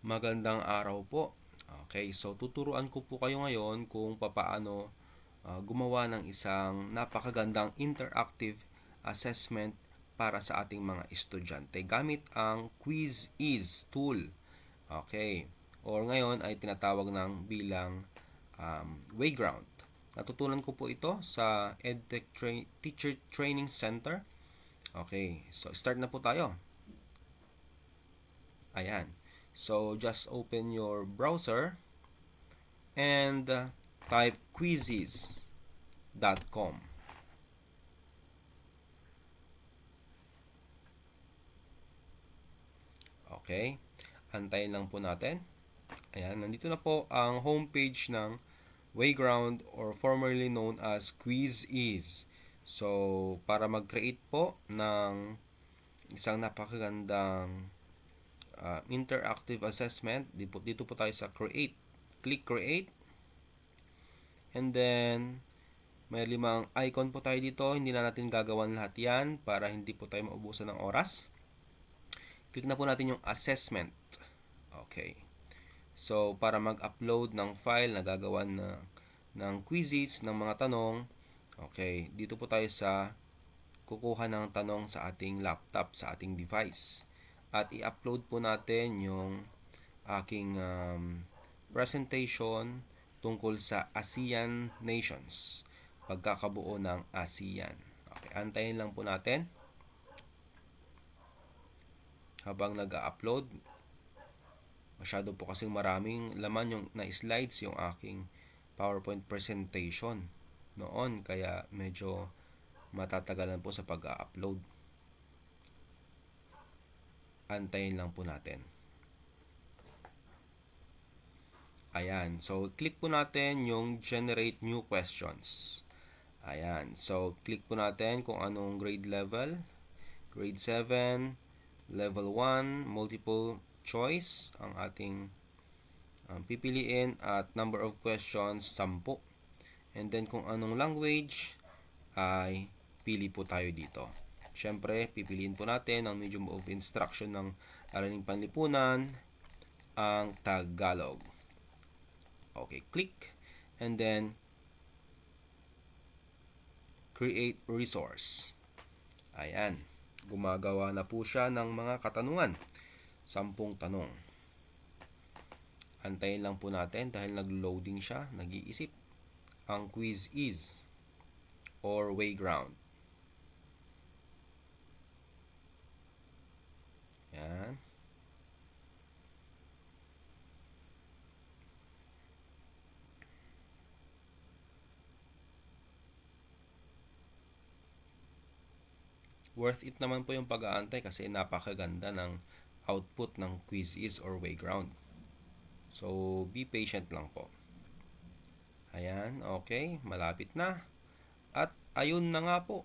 Magandang araw po. Okay, so tuturuan ko po kayo ngayon kung papaano gumawa ng isang napakagandang interactive assessment para sa ating mga estudyante gamit ang Quiz-Is tool. Okay, or ngayon ay tinatawag ng bilang Wayground. Natutunan ko po ito sa EdTech Teacher Training Center. Okay, so start na po tayo. Ayan. So, just open your browser and type quizzes.com. Okay. Antayin lang po natin. Ayan. Nandito na po ang homepage ng Wayground or formerly known as Quiz-Is. So, para mag-create po ng isang napakagandang interactive assessment, dito po tayo sa Create. Click Create. And then, may 5 icon po tayo dito. Hindi na natin gagawan lahat yan para hindi po tayo maubusan ng oras. Click na po natin yung assessment. Okay. So, para mag-upload ng file na gagawan ng quizzes, ng mga tanong, okay, dito po tayo sa kukuha ng tanong sa ating laptop, sa ating device. At i-upload po natin yung aking presentation tungkol sa ASEAN nations, pagkakabuo ng ASEAN. Okay, antayin lang po natin habang nag-upload. Masyado po kasing maraming laman yung na-slides yung aking PowerPoint presentation noon, kaya medyo matatagalan po sa pag-upload. Antayin lang po natin. Ayan. So, click po natin yung Generate New Questions. Ayan. So, click po natin kung anong grade level. Grade 7, Level 1, Multiple Choice ang ating pipiliin at number of questions, 10. And then, kung anong language, ay pili po tayo dito. Siyempre, pipiliin po natin ang medium of instruction ng Araling Panlipunan, ang Tagalog. Okay, click. And then, create resource. Ayan. Gumagawa na po siya ng mga katanungan. 10 tanong. Antayin lang po natin dahil nag-loading siya, nag-iisip. Ang Quiz-Is or Wayground. Yan. Worth it naman po yung pag-aantay kasi napakaganda ng output ng Quiz-Is or Wayground. So, be patient lang po. Ayan, okay. Malapit na. At ayun na nga po.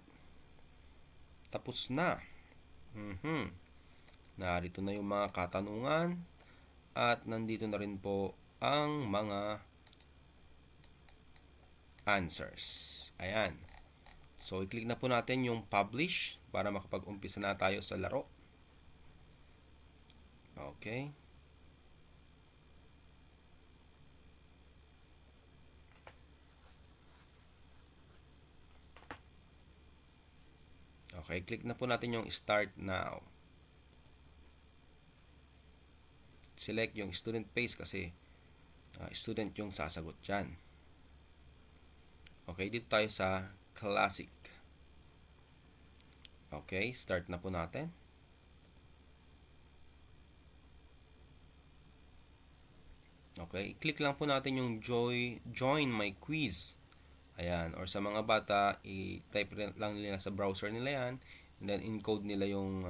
Tapos na. Narito na yung mga katanungan. At nandito na rin po ang mga answers. Ayan. So, i-click na po natin yung publish para makapag-umpisa na tayo sa laro. Okay. Okay, click na po natin yung start now. Select yung student pace kasi student yung sasagot dyan. Okay, dito tayo sa classic. Okay, start na po natin. Okay, click lang po natin yung join my quiz. Ayan, or sa mga bata, i-type lang nila sa browser nila yan, and then encode nila yung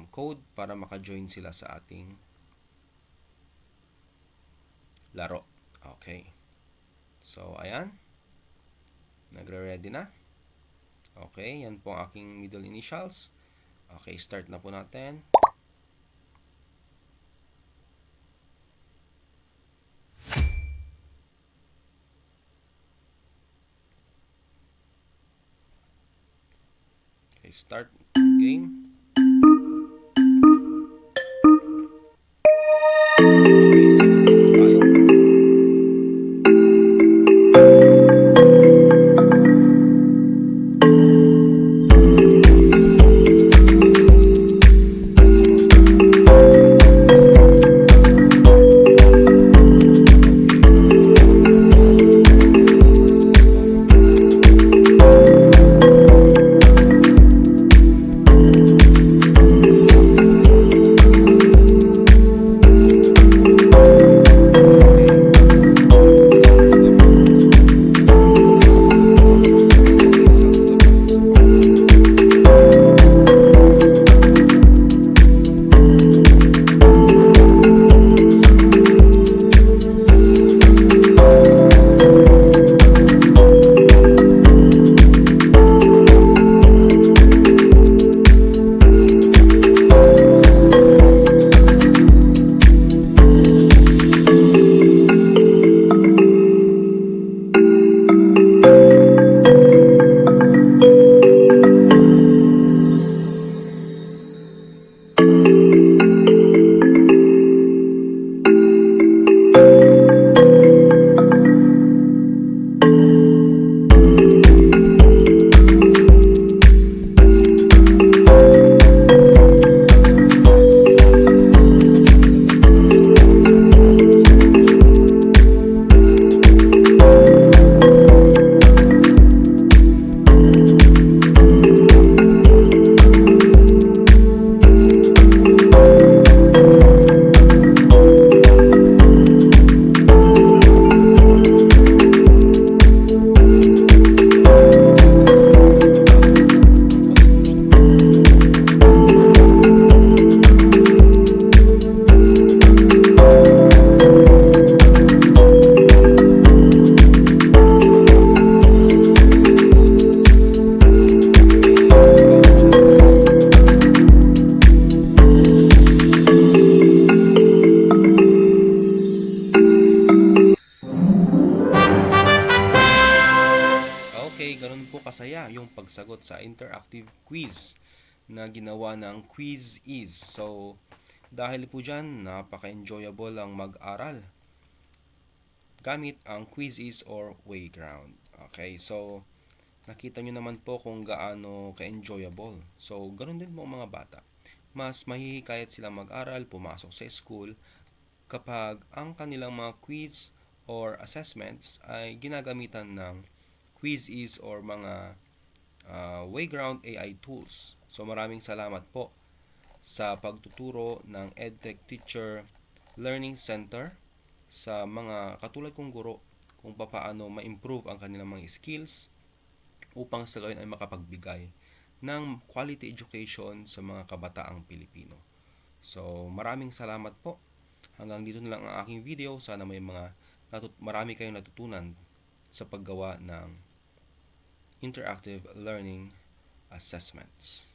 code para maka-join sila sa ating laro. Okay. So, ayan. Nagre-ready na. Okay, yan po ang aking middle initials. Okay, start na po natin. Okay, start game. Okay, sagot na po tayo. Yan, sumasagot. Okay, ganun po kasaya yung pagsagot sa interactive quiz na ginawa ng Quiz Is. So, dahil po dyan, napaka-enjoyable ang mag-aral gamit ang Quiz Is or Wayground. Okay, so nakita nyo naman po kung gaano ka-enjoyable. So, ganun din po mga bata. Mas mahihikayat silang mag-aral, pumasok sa school kapag ang kanilang mga quiz or assessments ay ginagamitan ng Quiz-Is or mga Wayground AI tools. So maraming salamat po sa pagtuturo ng EdTech Teacher Learning Center sa mga katulad kong guro kung paano ma-improve ang kanilang mga skills upang sa gayon ay makapagbigay ng quality education sa mga kabataang Pilipino. So maraming salamat po. Hanggang dito na lang ang aking video. Sana marami kayong natutunan sa paggawa ng interactive learning assessments.